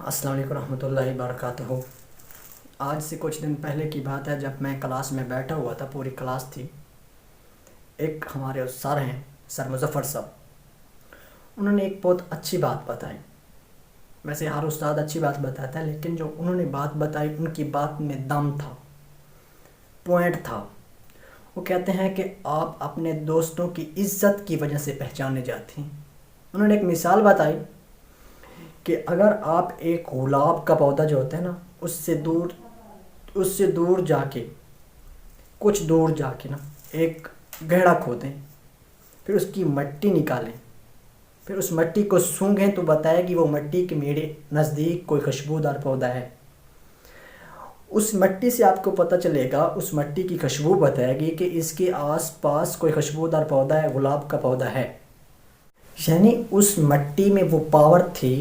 السلام علیکم رحمۃ اللہ وبرکاتہ۔ آج سے کچھ دن پہلے کی بات ہے، جب میں کلاس میں بیٹھا ہوا تھا، پوری کلاس تھی۔ ایک ہمارے سر ہیں، سر مظفر صاحب، انہوں نے ایک بہت اچھی بات بتائی۔ ویسے ہر استاد اچھی بات بتاتا ہے، لیکن جو انہوں نے بات بتائی ان کی بات میں دم تھا، پوائنٹ تھا۔ وہ کہتے ہیں کہ آپ اپنے دوستوں کی عزت کی وجہ سے پہچانے جاتے ہیں۔ انہوں نے ایک مثال بتائی کہ اگر آپ ایک گلاب کا پودا جو ہوتا ہے نا، اس سے دور جا کے کچھ دور جا کے نا ایک گہرا کھودیں، پھر اس کی مٹی نکالیں، پھر اس مٹی کو سونگھیں تو بتائے گی وہ مٹی کہ میرے نزدیک کوئی خوشبودار پودا ہے۔ اس مٹی سے آپ کو پتہ چلے گا، اس مٹی کی خوشبو بتائے گی کہ اس کے آس پاس کوئی خوشبودار پودا ہے، گلاب کا پودا ہے۔ یعنی اس مٹی میں وہ پاور تھی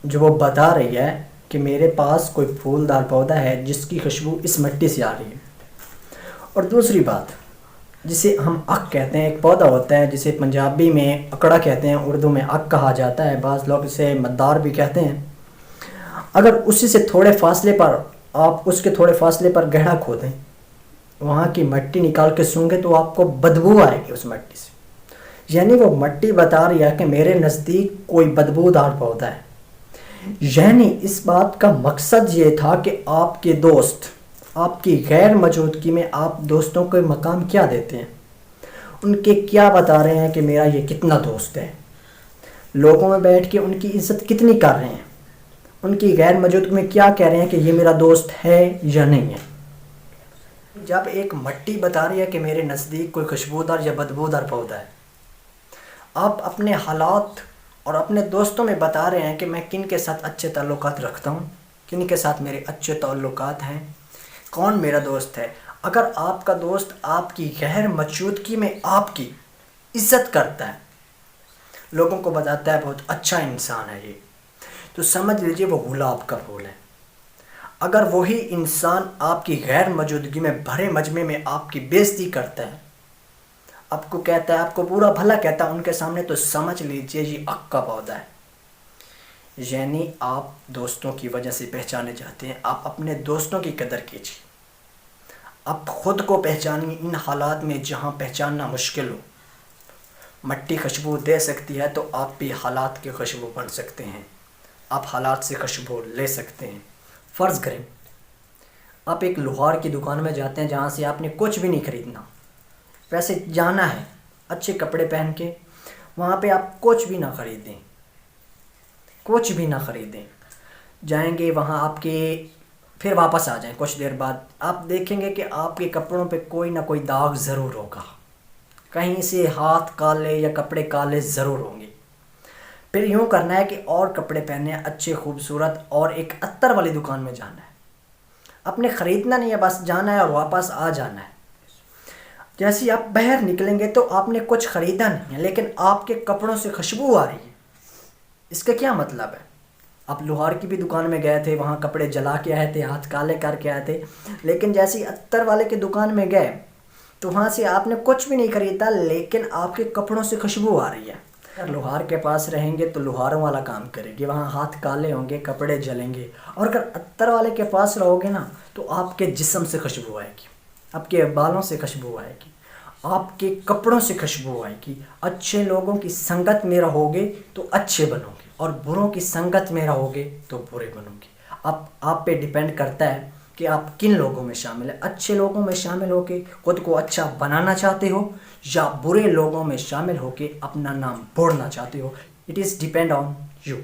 جو وہ بتا رہی ہے کہ میرے پاس کوئی پھولدار پودا ہے جس کی خوشبو اس مٹی سے آ رہی ہے۔ اور دوسری بات، جسے ہم اک کہتے ہیں، ایک پودا ہوتا ہے جسے پنجابی میں اکڑا کہتے ہیں، اردو میں اک کہا جاتا ہے، بعض لوگ اسے مدار بھی کہتے ہیں۔ اگر اسی سے تھوڑے فاصلے پر آپ اس کے تھوڑے فاصلے پر گہرا کھودیں، وہاں کی مٹی نکال کے سونگھیں تو آپ کو بدبو آئے گی اس مٹی سے۔ یعنی وہ مٹی بتا رہی ہے کہ میرے نزدیک کوئی بدبودار پودا ہے۔ یعنی اس بات کا مقصد یہ تھا کہ آپ کے دوست آپ کی غیر موجودگی میں آپ دوستوں کو مقام کیا دیتے ہیں، ان کے کیا بتا رہے ہیں کہ میرا یہ کتنا دوست ہے، لوگوں میں بیٹھ کے ان کی عزت کتنی کر رہے ہیں، ان کی غیر موجودگی میں کیا کہہ رہے ہیں کہ یہ میرا دوست ہے یا نہیں ہے۔ جب ایک مٹی بتا رہی ہے کہ میرے نزدیک کوئی خوشبودار یا بدبودار پودا ہے، آپ اپنے حالات اور اپنے دوستوں میں بتا رہے ہیں کہ میں کن کے ساتھ اچھے تعلقات رکھتا ہوں، کن کے ساتھ میرے اچھے تعلقات ہیں، کون میرا دوست ہے۔ اگر آپ کا دوست آپ کی غیر موجودگی میں آپ کی عزت کرتا ہے، لوگوں کو بتاتا ہے بہت اچھا انسان ہے یہ، تو سمجھ لیجئے وہ گلاب کا پھول ہے۔ اگر وہی انسان آپ کی غیر موجودگی میں بھرے مجمع میں آپ کی بےعزتی کرتا ہے، آپ کو کہتا ہے، آپ کو برا بھلا کہتا ہے ان کے سامنے، تو سمجھ لیجئے یہ اک کا پودا ہے۔ یعنی آپ دوستوں کی وجہ سے پہچانے جاتے ہیں۔ آپ اپنے دوستوں کی قدر کیجیے، آپ خود کو پہچانیے ان حالات میں جہاں پہچاننا مشکل ہو۔ مٹی خوشبو دے سکتی ہے تو آپ بھی حالات کی خوشبو بن سکتے ہیں، آپ حالات سے خوشبو لے سکتے ہیں۔ فرض کریں آپ ایک لوہار کی دکان میں جاتے ہیں جہاں سے آپ نے کچھ بھی نہیں خریدنا، ویسے جانا ہے اچھے کپڑے پہن کے، وہاں پہ آپ کچھ بھی نہ خریدیں، جائیں گے وہاں آپ کے، پھر واپس آ جائیں کچھ دیر بعد، آپ دیکھیں گے کہ آپ کے کپڑوں پہ کوئی نہ کوئی داغ ضرور ہوگا، کہیں سے ہاتھ کالے یا کپڑے کالے ضرور ہوں گے۔ پھر یوں کرنا ہے کہ اور کپڑے پہننے ہیں اچھے خوبصورت، اور ایک عطر والی دکان میں جانا ہے، اپنے خریدنا نہیں ہے، بس جانا ہے اور واپس آ جانا ہے۔ جیسے آپ باہر نکلیں گے تو آپ نے کچھ خریدا نہیں ہے، لیکن آپ کے کپڑوں سے خوشبو آ رہی ہے۔ اس کا کیا مطلب ہے؟ آپ لوہار کی بھی دکان میں گئے تھے، وہاں کپڑے جلا کے آئے تھے، ہاتھ کالے کر کے آئے تھے، لیکن جیسے عطر والے کی دکان میں گئے تو وہاں سے آپ نے کچھ بھی نہیں خریدا، لیکن آپ کے کپڑوں سے خوشبو آ رہی ہے۔ اگر لوہار کے پاس رہیں گے تو لوہاروں والا کام کرے گی، وہاں ہاتھ کالے ہوں گے، کپڑے جلیں گے۔ اور اگر عطر والے کے پاس رہو گے نا تو آپ کے جسم سے خوشبو آئے گی، آپ کے بالوں سے خوشبو آئے گی، آپ کے کپڑوں سے خوشبو آئے گی۔ اچھے لوگوں کی سنگت میں رہو گے تو اچھے بنو گے، اور بروں کی سنگت میں رہو گے تو برے بنو گے۔ آپ پہ ڈیپینڈ کرتا ہے کہ آپ کن لوگوں میں شامل ہیں۔ اچھے لوگوں میں شامل ہو کے خود کو اچھا بنانا چاہتے ہو، یا برے لوگوں میں شامل ہو کے اپنا نام بوڑھنا چاہتے ہو۔ It is depend on you.